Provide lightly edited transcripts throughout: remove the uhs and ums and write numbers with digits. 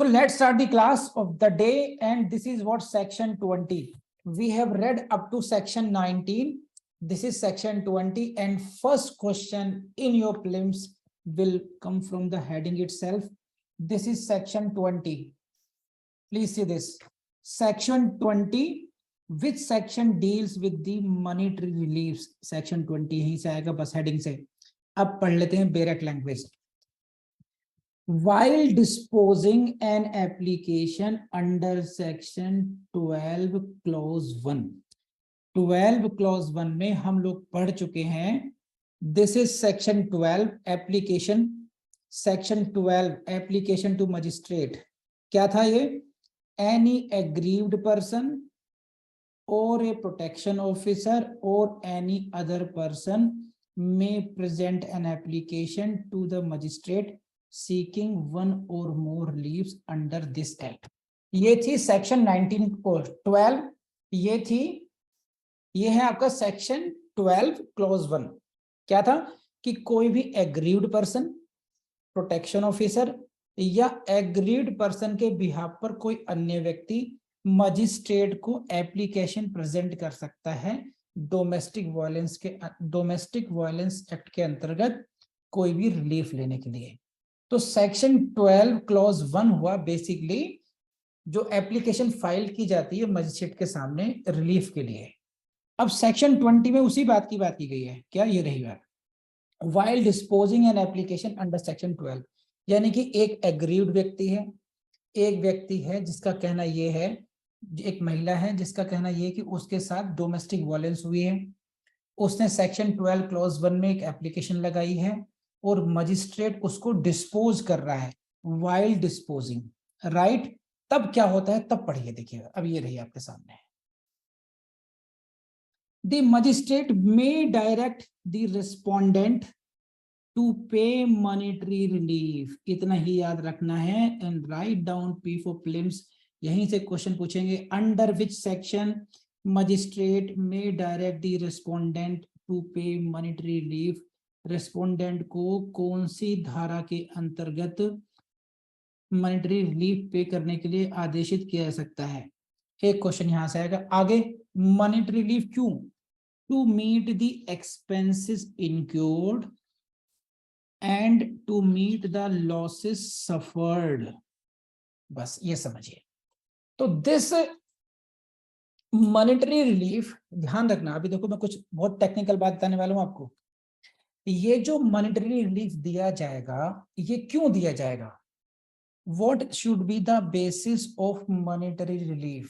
So let's start the class of the day, and this is what section 20. We have read up to section 19. This is section 20, and first question in your prelims will come from the heading itself. This is section 20. Please see this. Section 20. Which section deals with the monetary reliefs? Section 20 ही से आएगा बस heading से. अब पढ़ लेते हैं barrack language. While disposing an application under section 12 clause 1. 12 clause 1 में हम लोग पढ़ चुके हैं. This is section 12 application. Section 12 application to magistrate. क्या था ये? Any aggrieved person or a protection officer or any other person may present an application to the magistrate seeking one or more leaves under this act. ये थी section 19 को 12. ये है आपका section 12 clause 1. क्या था कि कोई भी एग्रीव्ड पर्सन, प्रोटेक्शन ऑफिसर या एग्रीव्ड पर्सन के बिहाफ पर कोई अन्य व्यक्ति मजिस्ट्रेट को एप्लीकेशन प्रेजेंट कर सकता है डोमेस्टिक वायलेंस एक्ट के अंतर्गत कोई भी रिलीफ लेने के लिए. तो सेक्शन 12 क्लॉज 1 हुआ बेसिकली जो एप्लीकेशन फाइल की जाती है मजिस्ट्रेट के सामने रिलीफ के लिए. अब सेक्शन 20 में उसी बात की गई है. क्या ये रही बात? While disposing an application under section 12, यानी कि एक एग्रीव्ड व्यक्ति है, एक व्यक्ति है जिसका कहना ये है, एक महिला है जिसका कहना ये है कि उसके साथ डोमेस्टिक वायलेंस हुई है. उसने सेक्शन 12 क्लॉज 1 में एक एप्लीकेशन लगाई है और मजिस्ट्रेट उसको डिस्पोज कर रहा है. While disposing, right? तब क्या होता है, तब पढ़िए. देखिएगा अब ये रही आपके सामने. The magistrate may direct the respondent to pay monetary relief. इतना ही याद रखना है. And write down P for prelims. यहीं से क्वेश्चन पूछेंगे. Under which section magistrate may direct the respondent to pay monetary relief. Respondent को कौन सी धारा के अंतर्गत मॉनेटरी रिलीफ पे करने के लिए आदेशित किया जा सकता है? एक क्वेश्चन यहां से आएगा. आगे मॉनेटरी रिलीफ क्यों? To meet the expenses incurred and to meet the losses suffered. बस ये समझिए. तो दिस मॉनेटरी रिलीफ, ध्यान रखना. अभी देखो मैं कुछ बहुत टेक्निकल बात बताने वाला हूं आपको. ये जो मॉनेटरी रिलीफ दिया जाएगा, ये क्यों दिया जाएगा? What should be the basis of monetary relief?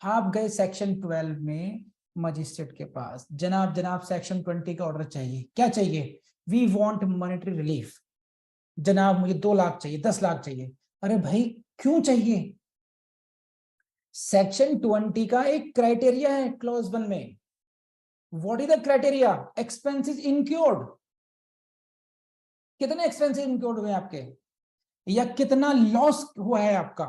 आप गए सेक्शन 12 में मजिस्ट्रेट के पास, जनाब सेक्शन 20 का ऑर्डर चाहिए. क्या चाहिए? We want monetary relief. जनाब मुझे 2 लाख चाहिए, 10 लाख चाहिए. अरे भाई क्यों चाहिए? सेक्शन 20 का एक क्राइटेरिया है क्लॉज 1 में. What is the criteria? Expenses incurred. कितने एक्सपेंसेस इनक्योर्ड हुए आपके, या कितना लॉस हुआ है आपका?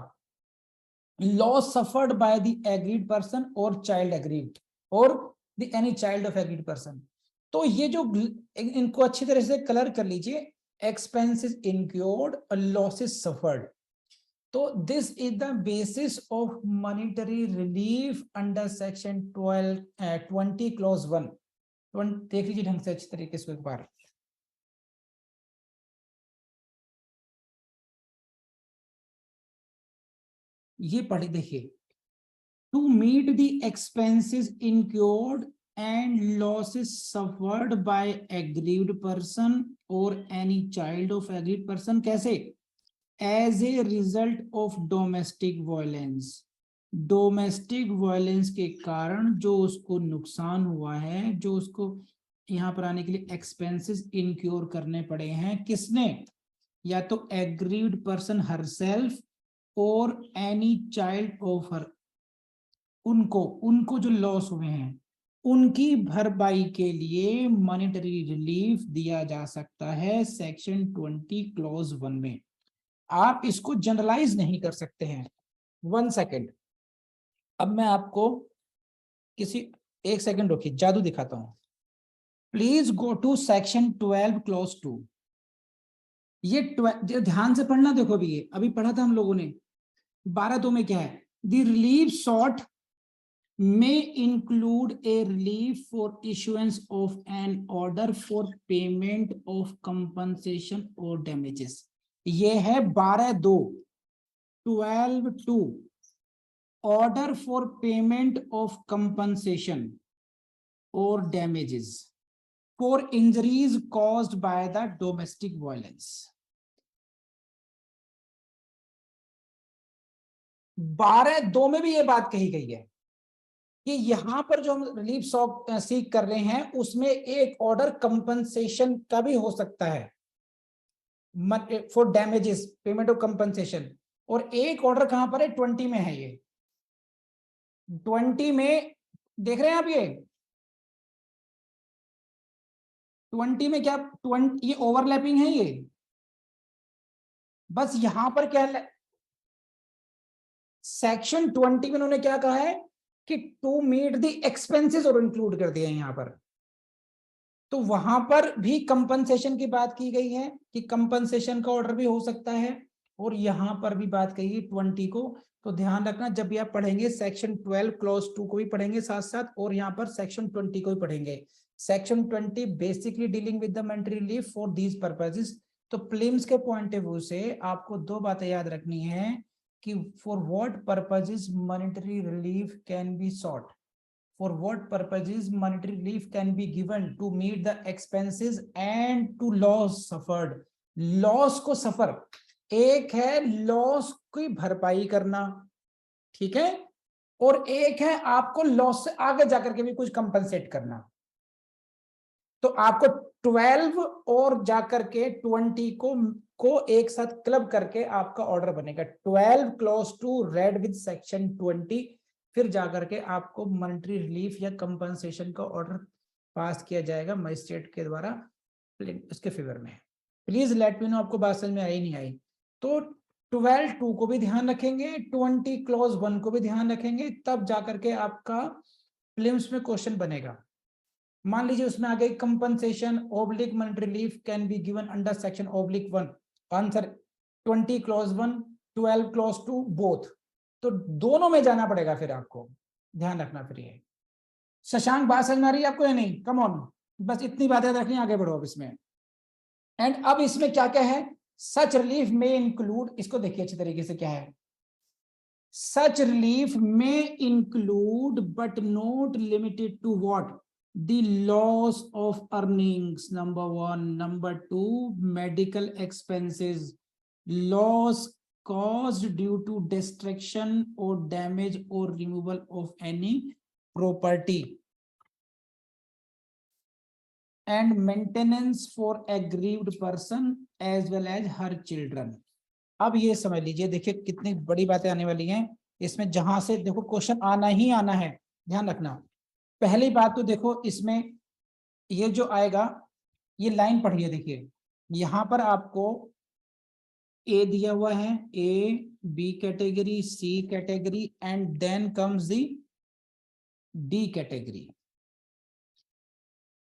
Loss suffered by the aggrieved person और चाइल्ड एग्रीड और the any child of agreed person. तो ये जो इनको अच्छी तरह से कलर कर लीजिए. एक्सपेंसेस इनक्योर्ड और लॉसेस सफर्ड. तो this is the basis of monetary relief under section 20 clause 1. देख लीजिए ढंग से अच्छी तरीके से एक बार. ये पढ़े देखिए. To meet the expenses incurred and losses suffered by aggrieved person or any child of aggrieved person. कैसे? As a result of domestic violence. Domestic violence के कारण जो उसको नुकसान हुआ है, जो उसको यहाँ पर आने के लिए एक्सपेंसेस इनक्योर करने पड़े हैं. किसने? या तो एग्रीव्ड पर्सन हरसेल्फ और एनी चाइल्ड ऑफ हर. उनको जो लॉस हुए हैं उनकी भरपाई के लिए मॉनेटरी रिलीफ दिया जा सकता है सेक्शन 20 क्लॉज 1 में. आप इसको जनरलाइज नहीं कर सकते हैं. 1 सेकेंड. अब मैं आपको एक सेकेंड रुकिए, जादू दिखाता हूं. Please go to section 12 clause 2. ये ध्यान से पढ़ना. देखो अभी ये अभी पढ़ा था हम लोगों ने. 12(2) में क्या है? The relief sought may include a relief for issuance of an order for payment of compensation or damages. ये है 12(2), 12(2), order for payment of compensation or damages for injuries caused by the domestic violence. 12(2) में भी ये बात कही गई है कि यहां पर जो हम रिलीफ सीख कर रहे हैं उसमें एक ऑर्डर कंपनसेशन का भी हो सकता है, for damages, payment of compensation. और एक ऑर्डर कहां पर है? 20 में है। ये 20 में देख रहे हैं आप, ये 20 में क्या 20, ये ओवरलैपिंग है। ये बस यहां पर क्या है, सेक्शन 20 में उन्होंने क्या कहा है कि टू मीट द एक्सपेंसेस और इंक्लूड कर दिया है यहां पर। तो वहां पर भी कंपनसेशन की बात की गई है कि कंपनसेशन का ऑर्डर भी हो सकता है, और यहां पर भी बात कही है 20 को। तो ध्यान रखना, जब भी आप पढ़ेंगे सेक्शन 12 क्लॉज 2 को भी पढ़ेंगे साथ साथ, और यहाँ पर सेक्शन 20 को भी पढ़ेंगे। Section 20 basically dealing with the monetary relief for these purposes. तो प्रीलिम्स के पॉइंट ऑफ व्यू से आपको दो बातें याद रखनी है कि for what purposes monetary relief can be sought, for what purposes monetary relief can be given to meet the expenses and to loss suffered. Loss को सफर, एक है लॉस की भरपाई करना, ठीक है, और एक है आपको लॉस से आगे जाकर के भी कुछ कंपनसेट करना। तो आपको 12 और जाकर के 20 को एक साथ क्लब करके आपका ऑर्डर बनेगा। 12 क्लॉज 2 रेड विद सेक्शन 20, फिर जाकर के आपको मॉनेटरी रिलीफ या कंपनसेशन का ऑर्डर पास किया जाएगा मजिस्ट्रेट के द्वारा उसके फेवर में। प्लीज लेट मी नो आपको बात समझ में आई नहीं आई। तो 12(2) को भी ध्यान रखेंगे, 20 क्लॉज 1 को भी ध्यान रखेंगे, तब जाकर के आपका प्रीलिम्स में क्वेश्चन बनेगा। मान लीजिए उसमें आ गई compensation oblique monetary relief can be given under section (1). Answer 20 clause 1, 12 clause 2 both. तो दोनों में जाना पड़ेगा फिर आपको, ध्यान रखना। फिर ये शशांक बात समझ में आ रही है आपको या नहीं? कम ऑन, बस इतनी बातें रखनी, आगे बढ़ो अब इसमें। एंड अब इसमें क्या क्या है? सच रिलीफ में इंक्लूड, इसको देखिए अच्छी तरीके से क्या है। सच रिलीफ में include but not limited to what? the loss of earnings, number 1, number 2 medical expenses, loss caused due to destruction or damage or removal of any property, and maintenance for aggrieved person as well as her children. अब ये समझ लीजिए, देखिए कितनी बड़ी बातें आने वाली हैं इसमें, जहां से देखो क्वेश्चन आना ही आना है, ध्यान रखना। पहली बात तो देखो इसमें ये जो आएगा, ये लाइन पढ़िए, देखिए यहां पर आपको ए दिया हुआ है, A B category, C category, and then comes the D category.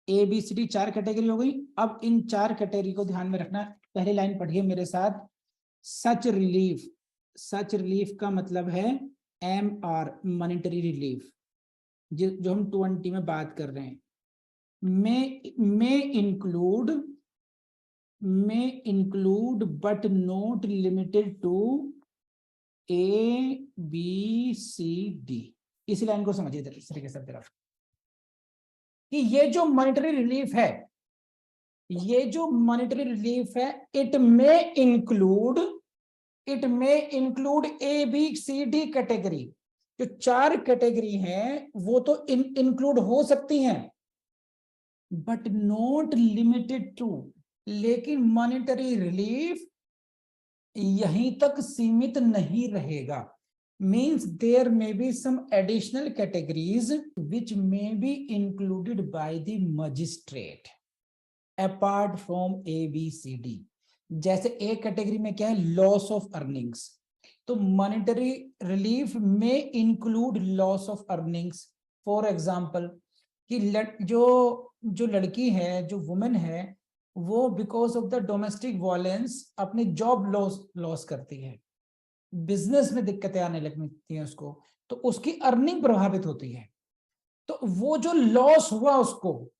A B C D 4 category हो गई। अब इन 4 कैटेगरी को ध्यान में रखना। पहली लाइन पढ़िए मेरे साथ, सच रिलीफ। सच रिलीफ का मतलब है MR, मॉनेटरी रिलीफ, जो हम 20 में बात कर रहे हैं। may include but not limited to A B C D। इसी लाइन को समझिए इस तरीके से तरफ कि ये जो मॉनेटरी रिलीफ है, ये जो मॉनेटरी रिलीफ है, इट में include A B C D category. जो 4 कैटेगरी हैं वो तो इंक्लूड हो सकती हैं, बट नॉट लिमिटेड टू, लेकिन मॉनेटरी रिलीफ यहीं तक सीमित नहीं रहेगा। Means there may be some additional categories which may be included by the magistrate apart from ABCD। जैसे ए कैटेगरी में क्या है? Loss of earnings. तो मॉनेटरी रिलीफ में include loss of earnings. For example कि जो लड़की है, जो वुमेन है, वो because of the domestic violence अपनी जॉब लॉस करती है, बिजनेस में दिक्कतें आने लगती हैं उसको, तो उसकी अर्निंग प्रभावित होती है, तो वो जो लॉस हुआ उसको,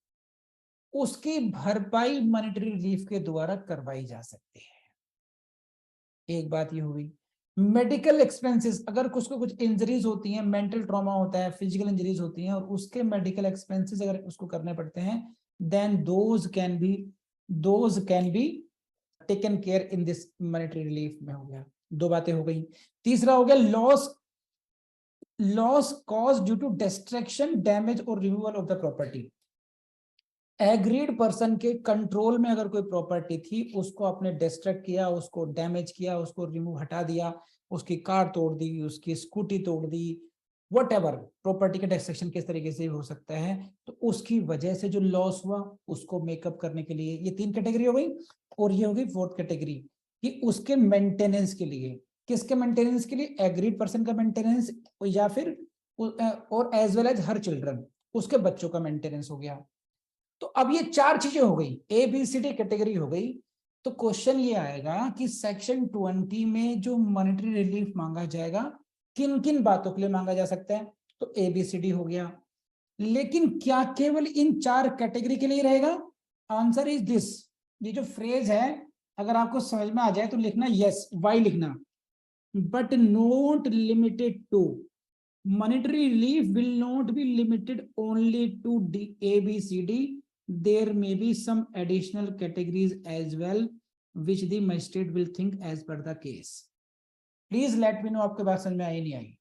उसकी भरपाई मॉनेटरी रिलीफ के द्वारा करवाई जा सकती है। एक बात ये हुई। मेडिकल एक्सपेंसेस, अगर कुछ इंजरीज होती हैं, मेंटल ट्रॉमा होता है, फिजिकल इंजरीज होती हैं और उसके मेडिकल एक्सपेंसेस अगर उसको करने पड़ते हैं, then those can be taken care in this monetary relief में। हो गया, दो बातें हो गई। तीसरा हो गया loss cause due to destruction, damage और removal of the property. Aggrieved person के कंट्रोल में अगर कोई प्रॉपर्टी थी, उसको आपने डिस्ट्रक्ट किया, उसको डैमेज किया, उसको रिमूव हटा दिया, उसकी कार तोड़ दी, उसकी स्कूटी तोड़ दी, व्हाटएवर प्रॉपर्टी का डिस्ट्रक्शन किस तरीके से हो सकता है, तो उसकी वजह से जो लॉस हुआ उसको मेकअप करने के लिए, ये 3 कैटेगरी हो गई। और ये हो गई 4th कैटेगरी कि उसके मेंटेनेंस के लिए। किसके मेंटेनेंस के लिए? एग्रीड पर्सन का मेंटेनेंस, या फिर और as well as her children, उसके बच्चों का मेंटेनेंस हो गया। तो अब ये 4 चीजें हो गई, A B C D category हो गई। तो क्वेश्चन ये आएगा कि सेक्शन 20 में जो मॉनेटरी रिलीफ मांगा जाएगा, किन किन बातों के लिए मांगा जा सकता है? तो ए बी सी डी हो गया। लेकिन क्या केवल इन 4 कैटेगरी के लिए रहेगा? Answer is this. ये जो फ्रेज है, अगर आपको समझ में आ जाए तो लिखना यस, वाई लिखना, but not limited to. Monetary relief will not be limited only to A, B, C, D. There may be some additional categories as well, which the magistrate will think as per the case. Please let me know आपके बात समझ में आई नहीं आई।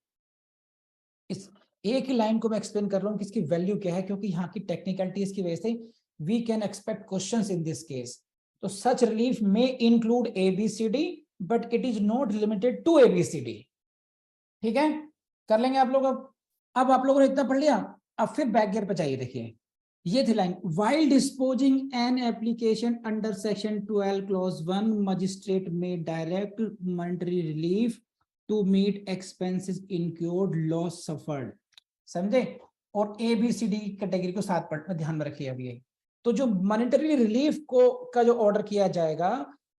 इस एक ही line को मैं explain कर रहा हूँ कि इसकी वैल्यू क्या है, क्योंकि यहाँ की टेक्निकलिटीज की वजह से we can expect questions in this case. तो such relief may include A, B, C, D, but it is not limited to A, B, C, D. ठीक है, कर लेंगे आप लोग। अब आप लोगों ने इतना पढ़ लिया, अब फिर बैक गियर पे चाहिए। देखिए ये थी line, while disposing an application under section 12 clause 1 magistrate में direct monetary relief to meet expenses incurred loss suffered. समझे? और A B C D category को साथ पढ़ ध्यान में रखिए। अभी ये तो जो मॉनेटरी रिलीफ को का जो ऑर्डर किया जाएगा,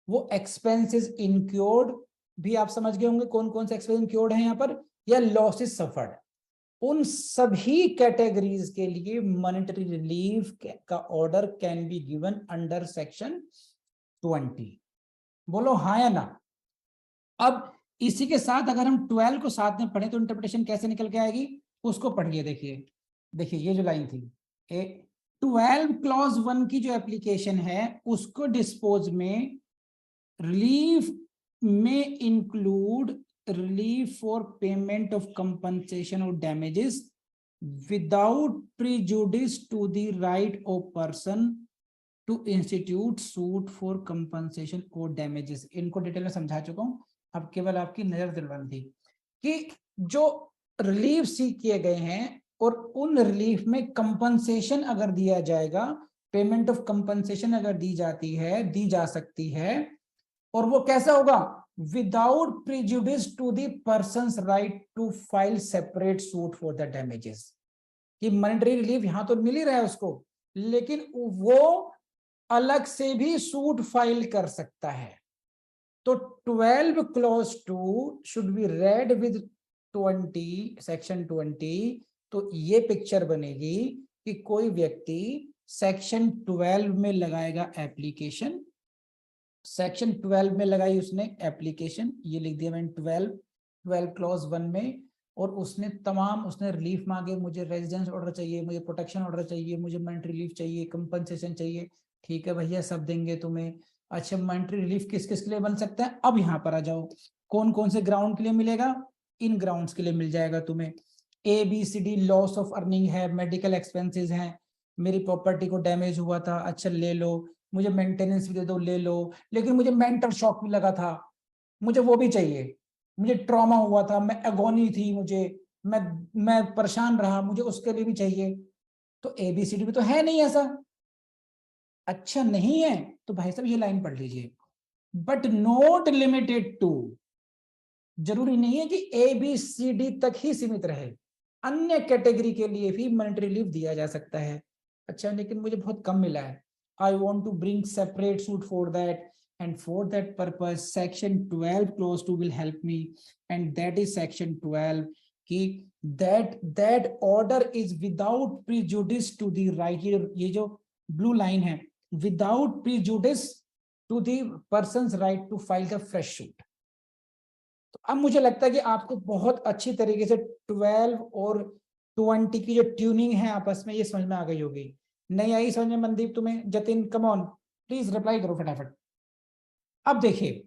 वो एक्सपेंसेस इनक्योर्ड भी आप समझ गए होंगे कौन कौन से एक्सपेंस इनक्योर्ड है यहाँ पर, या लॉसेस सफर्ड, उन सभी कैटेगरीज के लिए मॉनेटरी रिलीफ का order can be given under section 20। बोलो हाँ या ना। अब इसी के साथ अगर हम 12 को साथ में पढ़े तो इंटरप्रिटेशन कैसे निकल के आएगी, उसको पढ़िए। देखिए देखिए ये जो लाइन थी, 12 क्लॉज 1 की जो एप्लीकेशन है, उसको डिस्पोज में रिलीफ में include relief for payment of compensation or damages without prejudice to the right of person to institute suit for compensation or damages। इनको डिटेल में समझा चुका हूं, अब केवल आपकी नजर दिलवानी थी कि जो रिलीफ सीख किए गए हैं और उन रिलीफ में कंपनसेशन अगर दिया जाएगा, पेमेंट ऑफ कंपनसेशन अगर दी जाती है, दी जा सकती है, और वो कैसा होगा? Without prejudice to the person's right to file separate suit for the damages. कि मॉनेटरी रिलीफ यहां तो मिल ही रहा है उसको, लेकिन वो अलग से भी सूट फाइल कर सकता है। तो 12 clause 2 should be read with 20 section 20। तो ये पिक्चर बनेगी कि कोई व्यक्ति सेक्शन 12 में लगाएगा एप्लीकेशन, सेक्शन 12 में लगाई उसने एप्लीकेशन, ये लिख दिया मैंने 12 क्लॉज 1 में, और उसने उसने रिलीफ मांगे, मुझे रेजिडेंस ऑर्डर चाहिए, मुझे प्रोटेक्शन ऑर्डर चाहिए, मुझे मॉनेटरी रिलीफ चाहिए, कंपनसेशन चाहिए। ठीक है भैया, सब देंगे तुम्हें। अच्छा, मॉनेटरी रिलीफ किस किस के लिए बन सकता है? अब यहाँ पर आ जाओ, कौन कौन से ग्राउंड के लिए मिलेगा? इन ग्राउंड्स के लिए मिल जाएगा तुम्हें। A B C D, loss of earning है, मेडिकल एक्सपेंसेस हैं, मेरी प्रॉपर्टी को डैमेज हुआ था, अच्छा ले लो, मुझे मेंटेनेंस भी दे दो, ले लो, लेकिन मुझे मेंटल शॉक भी लगा था, मुझे वो भी चाहिए, मुझे ट्रॉमा हुआ था, मैं एगोनी थी, मुझे मैं परेशान रहा, मुझे उसके लिए भी चाहिए। तो एबीसीडी में तो है नहीं ऐसा। अच्छा नहीं है तो भाई साहब ये लाइन पढ़ लीजिए, बट नॉट लिमिटेड टू। जरूरी नहीं है कि ए बी सी डी तक ही सीमित रहे, अन्य कैटेगरी के लिए भी मॉनेटरी रिलीफ दिया जा सकता है। अच्छा लेकिन मुझे बहुत कम मिला है, I want to bring separate suit for that, and for that purpose section 12 clause 2 will help me, and that is section 12 कि that order is without prejudice to the right, ये जो blue line है, without prejudice to the person's right to file the fresh suit. तो अब मुझे लगता है कि आपको बहुत अच्छी तरीके से 12 और 20 की जो ट्यूनिंग है आपस में, ये समझ में आ गई होगी। नहीं आई समझ में मनदीप तुम्हें? Jatin come on please reply करो फटाफट। अब देखिए,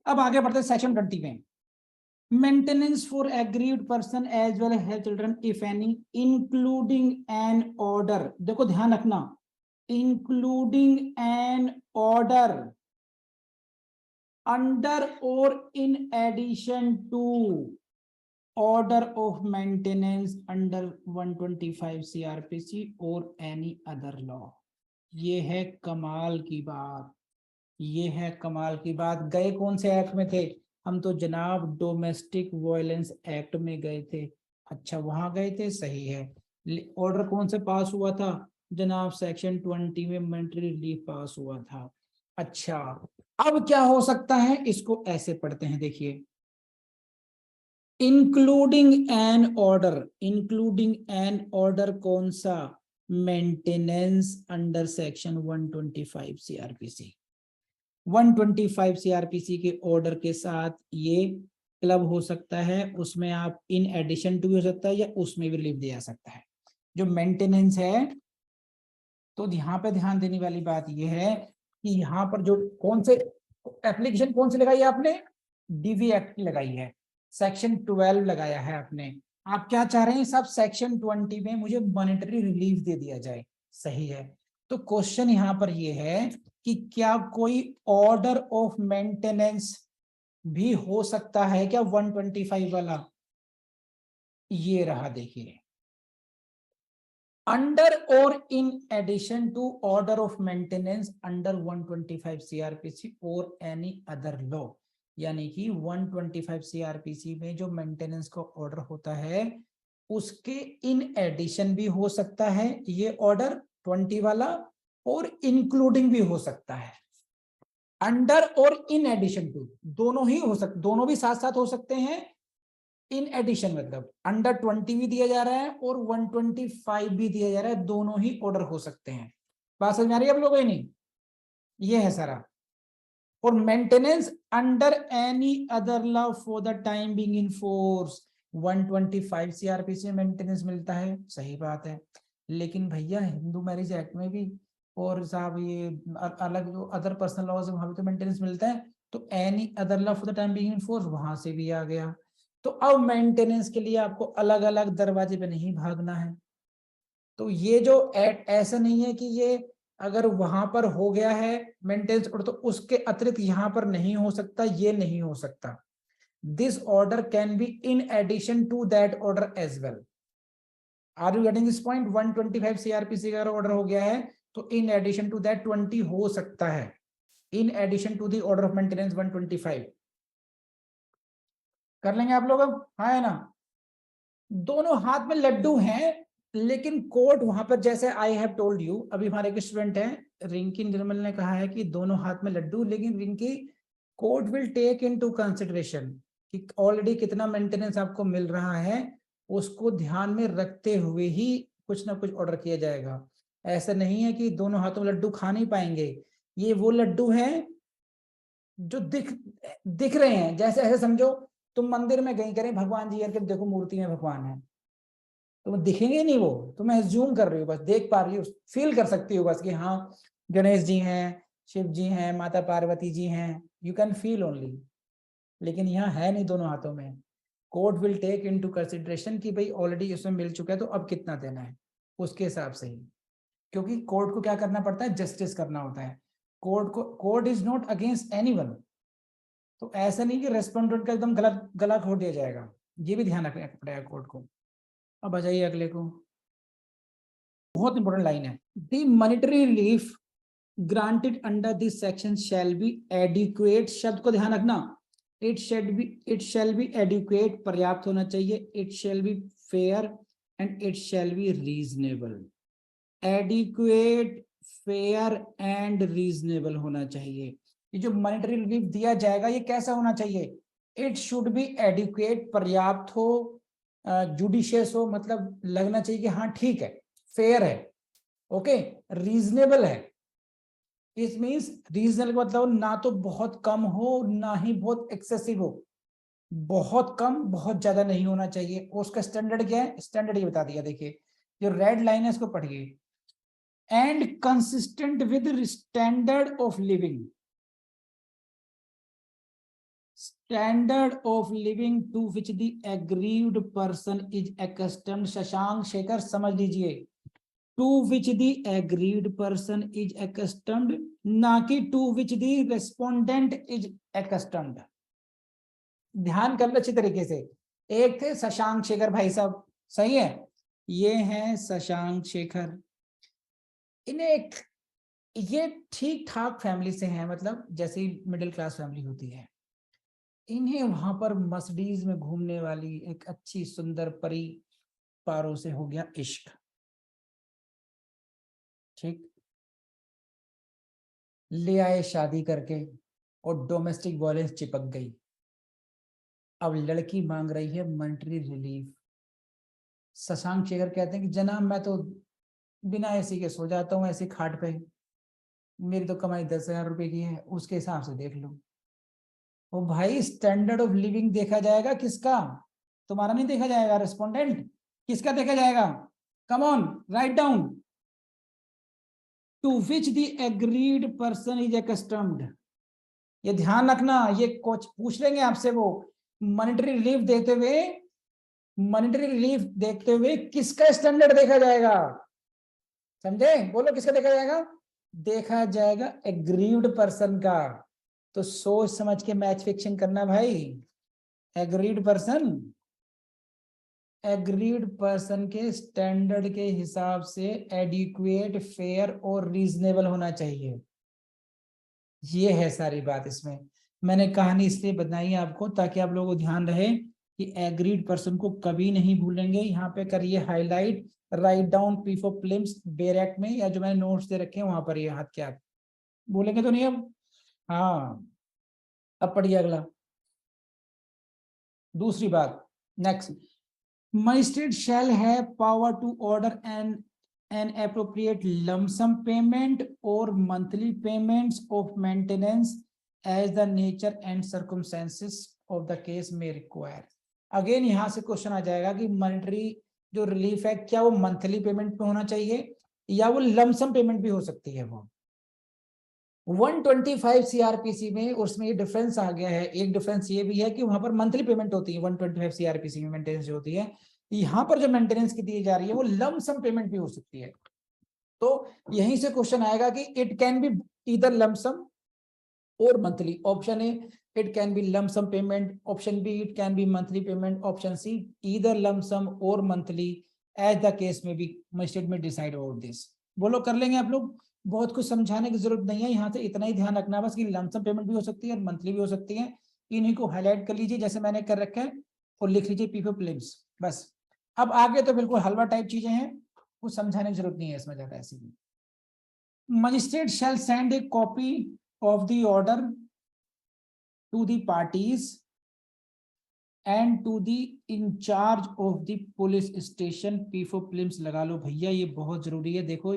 अब आगे बढ़ते हैं सेक्शन 20 में। Maintenance for aggrieved person as well as children if any including an order, देखो ध्यान रखना, including an order under or in addition to order of maintenance under 125 CRPC or any other law। ये है कमाल की बात, ये है कमाल की बात। गए कौन से एक्ट में थे हम? तो जनाब डोमेस्टिक वायलेंस एक्ट में गए थे। अच्छा वहां गए थे, सही है। ऑर्डर कौन से पास हुआ था जनाब? सेक्शन 20 में मॉनेटरी रिलीफ पास हुआ था। अच्छा अब क्या हो सकता है, इसको ऐसे पढ़ते हैं, देखिए, including an order, including an order कौन सा? Maintenance under section 125 CrPC. 125 CrPC के ऑर्डर के साथ ये क्लब हो सकता है, उसमें आप इन एडिशन टू भी हो सकता है या उसमें भी रिलीफ दिया सकता है। जो मेंटेनेंस है, तो यहाँ पे ध्यान देने वाली बात यह है कि यहाँ पर जो कौन से एप्लीकेशन कौन सी लगाई है आपने? डीवी एक्ट की लगाई है, सेक्शन 12 लगाया है आपने। आप क्या चाह रहे हैं सब? सेक्शन 20 में मुझे मॉनेटरी रिलीफ दे दिया जाए, सही है। तो क्वेश्चन यहाँ पर ये है कि क्या कोई ऑर्डर ऑफ मेंटेनेंस भी हो सकता है क्या 125 वाला? ये रहा, देखिए, under or in addition to order of maintenance under 125 CRPC or any other law। यानी कि 125 CRPC में जो मेंटेनेंस का ऑर्डर होता है उसके इन एडिशन भी हो सकता है ये ऑर्डर 20 वाला, और इंक्लूडिंग भी हो सकता है। अंडर और इन एडिशन टू दोनों ही हो सकते, दोनों भी साथ साथ हो सकते हैं। इन एडिशन मतलब अंडर 20 भी दिया जा रहा है और 125 भी दिया जा रहा है, दोनों ही ऑर्डर हो सकते हैं। बात समझ में आ रही है आप लोगों को? नहीं, ये है सारा। और maintenance under any other law for the time being in force, 125 CrPC में मेंटेनेंस मिलता है, सही बात है। लेकिन भैया हिंदू मैरिज एक्ट में भी और साहब ये अलग जो अदर पर्सनल लॉज है वहां भी तो मेंटेनेंस मिलता है। तो any other law for the time being in force वहां से भी आ गया। तो अब मेंटेनेंस के लिए आपको अलग अलग दरवाजे पे नहीं भागना है। तो ये जो ऐसा नहीं है कि ये अगर वहां पर हो गया है मेंटेनेंस ऑर्डर तो उसके अतिरिक्त यहां पर नहीं हो सकता, ये नहीं हो सकता। This order can be in addition to that order as well. Are you getting this point? 125 CrPC का अगर ऑर्डर हो गया है तो इन एडिशन टू दैट 20 हो सकता है, in addition to the order of maintenance 125। कर लेंगे आप लोग अब? हाँ है ना? दोनों हाथ में लड्डू हैं, लेकिन कोर्ट वहां पर जैसे आई हैव टोल्ड यू, अभी हमारे एक स्टूडेंट है रिंकी निर्मल ने कहा है कि दोनों हाथ में लड्डू, लेकिन Rinki court will take into consideration कि ऑलरेडी कितना मेंटेनेंस आपको मिल रहा है, उसको ध्यान में रखते हुए ही कुछ ना कुछ ऑर्डर किया जाएगा। ऐसा नहीं है कि दोनों हाथों में लड्डू खा नहीं पाएंगे। ये वो लड्डू हैं जो दिख रहे हैं, जैसे ऐसे समझो तुम मंदिर में गई करें भगवान जी करके देखो मूर्ति में भगवान है, तो दिखेंगे नहीं वो, तो मैं एज्यूम कर रही हूँ, बस देख पा रही हूँ, फील कर सकती हूँ बस कि हाँ गणेश जी हैं, शिव जी हैं, माता पार्वती जी हैं, यू कैन फील ओनली। लेकिन यहाँ है नहीं दोनों हाथों में। Court will take into consideration कि भाई ऑलरेडी इसमें मिल चुका है तो अब कितना देना है उसके हिसाब से ही, क्योंकि कोर्ट को क्या करना पड़ता है? जस्टिस करना होता है। Court is not against anyone. तो ऐसा नहीं कि रेस्पोंडेंट का एकदम गला घोट दिया जाएगा, ये भी ध्यान रखना पड़ेगा कोर्ट को। अब आ जाइए अगले को, बहुत इंपॉर्टेंट लाइन है। The monetary relief granted under this section shall be adequate, शब्द को ध्यान रखना, इट शैल बी एडिक्वेट, पर्याप्त होना चाहिए, it shall be fair and it shall be reasonable. Adequate, fair and reasonable होना चाहिए। ये जो मॉनेटरी रिलीफ दिया जाएगा ये कैसा होना चाहिए? इट शुड बी एडिक्वेट, पर्याप्त हो, जुडिशियस हो, मतलब लगना चाहिए कि हाँ ठीक है, फेयर है, ओके, रीजनेबल है। इट मीन्स रीजनेबल मतलब ना तो बहुत कम हो ना ही बहुत एक्सेसिव हो, बहुत कम बहुत ज्यादा नहीं होना चाहिए। उसका स्टैंडर्ड क्या है? स्टैंडर्ड ये बता दिया, देखिए जो रेड लाइन है इसको पढ़िए। And consistent with standard of living, standard of living to which the aggrieved person is accustomed. Shashank Shekhar समझ लीजिए, to which the aggrieved person is accustomed, ना कि to which the respondent is accustomed. ध्यान कर लो अच्छी तरीके से। एक थे शशांक शेखर भाई साहब, सही है, ये हैं शशांक शेखर। इन्हें एक, ये ठीक ठाक फैमिली से हैं, मतलब जैसे मिडिल क्लास फैमिली होती है। इन्हें वहां पर मर्सिडीज में घूमने वाली एक अच्छी सुंदर परी पारो से हो गया इश्क, ठीक, ले आए शादी करके और डोमेस्टिक वायलेंस चिपक गई। अब लड़की मांग रही है मॉनेटरी रिलीफ। शशांक शेखर कहते हैं कि जनाब मैं तो बिना एसी के सो जाता हूँ ऐसी खाट पे, मेरी तो कमाई 10,000 रुपए की है, उसके हिसाब से देख लो। ओ भाई, स्टैंडर्ड ऑफ लिविंग देखा जाएगा किसका? तुम्हारा नहीं देखा जाएगा रेस्पोंडेंट, किसका देखा जाएगा? Come on, write down. To which the aggrieved person is accustomed. ये ध्यान रखना, ये कुछ पूछ लेंगे आपसे वो, मॉनेटरी रिलीफ देते हुए, मॉनेटरी रिलीफ देखते हुए किसका स्टैंडर्ड देखा जाएगा? समझे? बोलो किसका देखा जाएगा? देखा जाएगा एग्रीव्ड पर्सन का। तो सोच समझ के मैच फिक्सिंग करना भाई। एग्रीड पर्सन, एग्रीड पर्सन के स्टैंडर्ड के हिसाब से एडिक्वेट, फेयर और रीजनेबल होना चाहिए। ये है सारी बात इसमें। मैंने कहानी इसलिए बताई आपको ताकि आप लोगों को ध्यान रहे कि एग्रीड पर्सन को कभी नहीं भूलेंगे। यहाँ पे करिए highlight, write down P for films बैरेक्ट में, या जो मैंने नोट्स दे रखे हैं वहां पर, ये हाथ के हाथ भूलेंगे तो नहीं अब। हाँ, अब पढ़िए अगला, दूसरी बात, next. Magistrate shall have power to order an appropriate lump sum payment or monthly payments of maintenance as the nature and circumstances of the case may require। Again यहां से क्वेश्चन आ जाएगा कि मॉनेटरी जो रिलीफ है क्या वो monthly payment पे होना चाहिए या वो लमसम पेमेंट भी हो सकती है। वो 125 सीआरपीसी में उसमें ये डिफरेंस आ गया है। एक डिफरेंस ये भी है कि वहां पर मंथली पेमेंट होती है 125 सीआरपीसी में, मेंटेनेंस जो होती है। यहां पर जो मेंटेनेंस की दी जा रही है वो लम सम पेमेंट भी हो सकती है। तो यहीं से क्वेश्चन आएगा कि it can be either lump sum or monthly. Option A it can be lump sum payment, option B it can be monthly payment, option C either lump sum or monthly, as the case may be magistrate may decide about this. बोलो कर लेंगे आप लोग, बहुत कुछ समझाने की जरूरत नहीं है। यहाँ से इतना ही ध्यान रखना बस कि लमसम पेमेंट भी हो सकती है और मंथली भी हो सकती है। इन्हीं को हाईलाइट कर लीजिए जैसे मैंने कर रखा है और लिख लीजिए पी फॉर फिल्म्स, बस। अब आगे तो बिल्कुल हलवा टाइप चीजें हैं, कुछ समझाने की जरूरत नहीं है इसमें ज्यादा ऐसी। Magistrate shall send a copy of the order to the parties and to the incharge of the police station. P for films लगा लो भैया, ये बहुत जरूरी है। देखो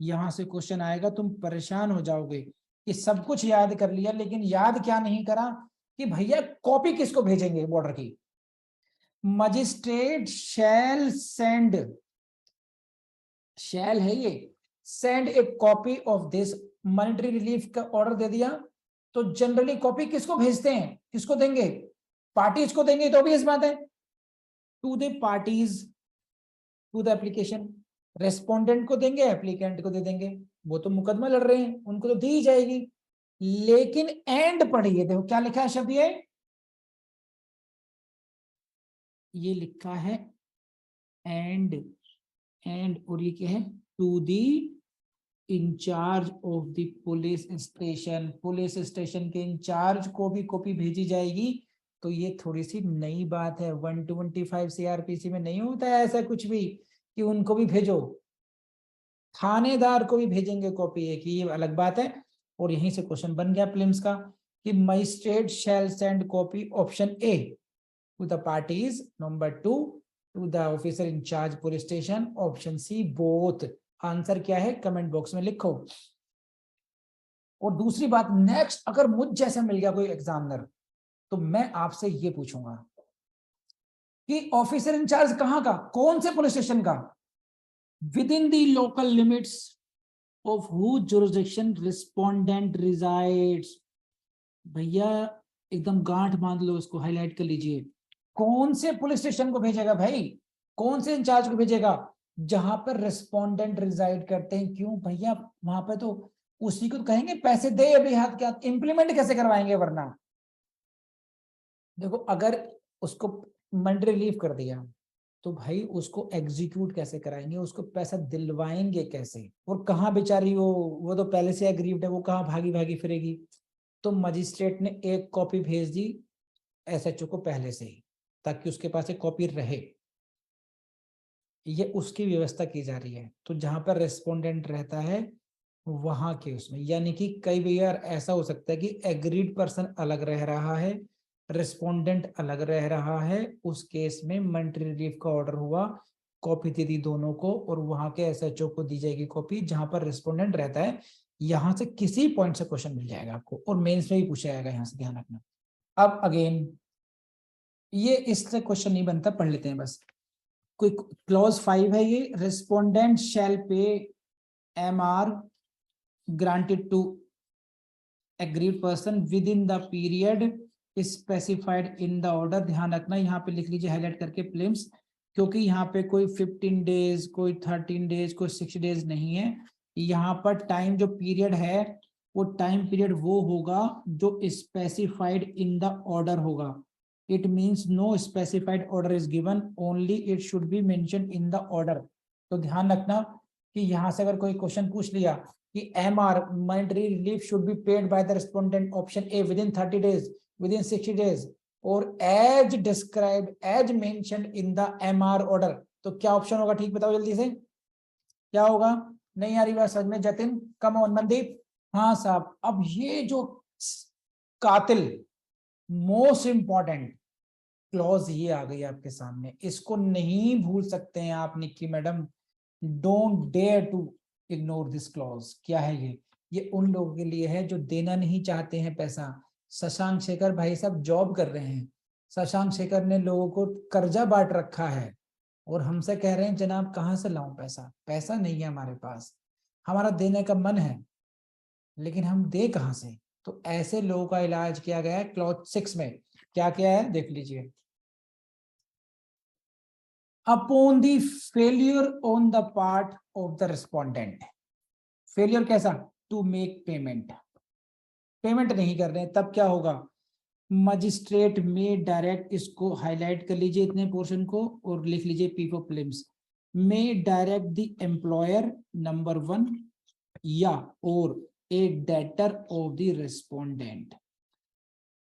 यहां से क्वेश्चन आएगा, तुम परेशान हो जाओगे कि सब कुछ याद कर लिया लेकिन याद क्या नहीं करा कि भैया कॉपी किसको भेजेंगे बॉर्डर की। मजिस्ट्रेट शैल सेंड, शैल है ये, send a copy of this, monetary relief का ऑर्डर दे दिया तो जनरली कॉपी किसको भेजते हैं, किसको देंगे? पार्टीज को देंगे, तो भी इस बात है to the parties to the application. Respondent को देंगे, एप्लीकेंट को दे देंगे, वो तो मुकदमा लड़ रहे हैं उनको तो दी जाएगी। लेकिन एंड पढ़िए, देखो क्या लिखा है शब्द, ये लिखा है एंड, एंड और ये क्या है, to the incharge of the police station. Police station के इंचार्ज को भी कॉपी भेजी जाएगी। तो ये थोड़ी सी नई बात है, 125 सीआरपीसी में नहीं होता है ऐसा कुछ भी कि उनको भी भेजो, थानेदार को भी भेजेंगे कॉपी, एक ये अलग बात है। और यहीं से क्वेश्चन बन गया प्रीलिम्स का कि magistrate shall send copy option A to the parties, number 2 to the officer incharge police station, option C both. Answer क्या है कमेंट बॉक्स में लिखो। और दूसरी बात, नेक्स्ट अगर मुझ जैसा मिल गया कोई एग्जामिनर तो मैं आपसे ये पूछूंगा कि ऑफिसर इंचार्ज कहां का, कौन से पुलिस स्टेशन का, with in the local limits of who jurisdiction respondent resides. भैया एकदम गांठ बांध लो, इसको हाईलाइट कर लीजिए। कौन से पुलिस स्टेशन को भेजेगा भाई, कौन से इंचार्ज को भेजेगा, जहां पर रिस्पोंडेंट रिजाइड करते हैं। क्यों भैया, वहां पे तो उसी को तो कहेंगे पैसे दे अभी हाथ के हाथ, इंप्लीमेंट कैसे करवाएंगे वरना। देखो अगर उसको मंडी रिलीफ कर दिया तो भाई उसको एग्जीक्यूट कैसे कराएंगे, उसको पैसा दिलवाएंगे कैसे, और कहाँ बेचारी वो तो पहले से एग्रीव्ड है, वो कहाँ भागी भागी फिरेगी। तो मजिस्ट्रेट ने एक कॉपी भेज दी एसएचओ को पहले से ही, ताकि उसके पास एक कॉपी रहे। ये उसकी व्यवस्था की जा रही है। तो जहां पर रेस्पोंडेंट रहता है वहां के उसमें, यानी कि कई बार ऐसा हो सकता है कि एग्रीड पर्सन अलग रह रहा है, रेस्पोंडेंट अलग रह रहा है, उस केस में मॉनिटरी रिलीफ का ऑर्डर हुआ, कॉपी दे दी दोनों को, और वहां के एसएचओ को दी जाएगी कॉपी जहां पर रेस्पोंडेंट रहता है। यहां से किसी पॉइंट से क्वेश्चन मिल जाएगा आपको, और मेंस में भी पूछा जाएगा, यहां से ध्यान रखना। अब अगेन ये इससे क्वेश्चन नहीं बनता, पढ़ लेते हैं बस। कोई क्लॉज 5 है ये, रेस्पोंडेंट शैल पे MR granted to agreed person within the period specified in the order। ध्यान रखना, यहाँ पे लिख लीजिए हाईलाइट करके प्रीलिम्स, क्योंकि यहाँ पे कोई 15 डेज, कोई 13 डेज, कोई 6 डेज नहीं है। यहाँ पर टाइम जो पीरियड है वो टाइम पीरियड वो होगा जो स्पेसिफाइड इन द ऑर्डर होगा। It means no specified order is given, only it should be mention in the order. तो ध्यान रखना कि यहाँ से अगर कोई क्वेश्चन पूछ लिया कि MR monetary relief should be paid by the respondent option A within 30 days, within 60 days, or as described as mentioned in the MR order, तो क्या ऑप्शन होगा, ठीक बताओ जल्दी से क्या होगा। नहीं आ रही बात समझ में, जतिन कम ऑन, मनदीप हाँ साहब। अब ये जो कातिल मोस्ट इंपॉर्टेंट क्लॉज ये आ गई आपके सामने, इसको नहीं भूल सकते हैं आप Nikki madam. Don't dare to ignore this clause. क्या है ये उन लोगों के लिए है जो देना नहीं चाहते हैं पैसा। शशांक शेखर भाई साहब जॉब कर रहे हैं, शशांक शेखर ने लोगों को कर्जा बांट रखा है, और हमसे कह रहे हैं जनाब कहाँ से लाऊं पैसा, पैसा नहीं है हमारे पास, हमारा देने का मन है लेकिन हम दे कहां से। तो ऐसे लोगों का इलाज किया गया है क्लॉज 6 में। क्या क्या है देख लीजिए। Upon the failure on the part of the respondent, failure कैसा, टू मेक पेमेंट, पेमेंट नहीं कर रहे हैं, तब क्या होगा, मजिस्ट्रेट में डायरेक्ट, इसको हाईलाइट कर लीजिए इतने पोर्शन को और लिख लीजिए P for prelims, may direct the employer number 1 या or a debtor of the respondent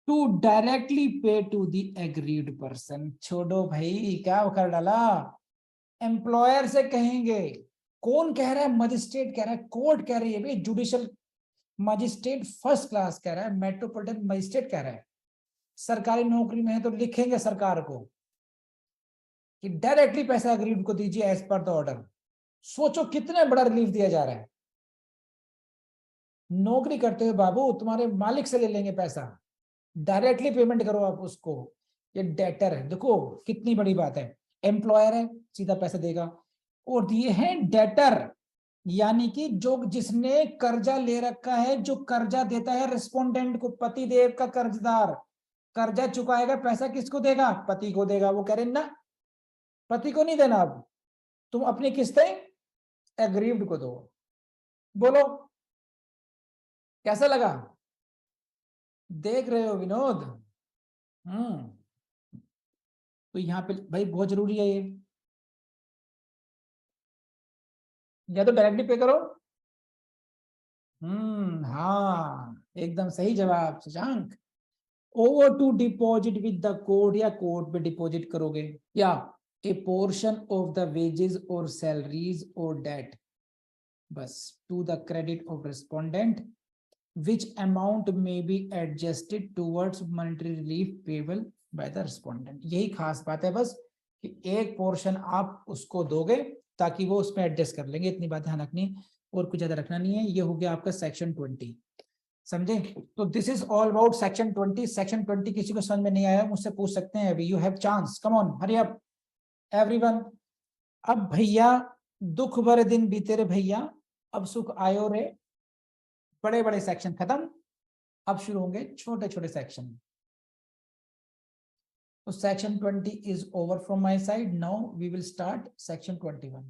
to directly pay to the aggrieved person. छोड़ो भाई क्या कर डाला, एम्प्लॉयर से कहेंगे। कौन कह रहा है, मजिस्ट्रेट कह रहा है, कोर्ट कह रही है भाई, जुडिशियल मजिस्ट्रेट फर्स्ट क्लास कह रहा है, मेट्रोपॉलिटन मजिस्ट्रेट कह रहा है। सरकारी नौकरी में है तो लिखेंगे सरकार को कि डायरेक्टली पैसा अग्रीड को दीजिए एज पर द ऑर्डर। सोचो कितना बड़ा रिलीफ दिया जा रहा है। नौकरी करते हुए बाबू तुम्हारे मालिक से ले लेंगे पैसा, डायरेक्टली पेमेंट करो आप उसको। ये डेटर है, देखो कितनी बड़ी बात है। एम्प्लॉयर है सीधा पैसा देगा, और ये है डेटर यानी कि जो जिसने कर्जा ले रखा है, जो कर्जा देता है रिस्पोंडेंट को, पति देव का कर्जदार कर्जा चुकाएगा, पैसा किसको देगा, पति को देगा। वो कह रहे ना पति को नहीं देना, अब तुम अपनी किस्तें एग्रीव्ड को दो। बोलो कैसा लगा, देख रहे हो विनोद। तो यहाँ पे भाई बहुत जरूरी है ये, या तो डायरेक्टली पे करो। हाँ एकदम सही जवाब Shashank. Over to deposit with the court, या कोर्ट में डिपॉजिट करोगे, या a portion of the wages or salaries or debt, बस to the credit of respondent which amount may be adjusted towards monetary relief payable by the respondent। यही खास बात है बस कि एक पोर्शन आप उसको दोगे ताकि वो उसमें एडजस्ट कर लेंगे, इतनी बात ध्यान रखनी और कुछ ज्यादा रखना नहीं है। ये हो गया आपका सेक्शन 20, समझे? तो this is all about section 20। Section 20 किसी को समझ में नहीं आया मुझसे पूछ सकते हैं अभी, you have chance, come on hurry up everyone. अब भैया दुख भरे दिन बीते रे भैया, अब सुख आयो रे। बड़े बड़े सेक्शन खत्म, अब शुरू होंगे छोटे छोटे सेक्शन। तो section 20 is over from my side, now we will start section 21।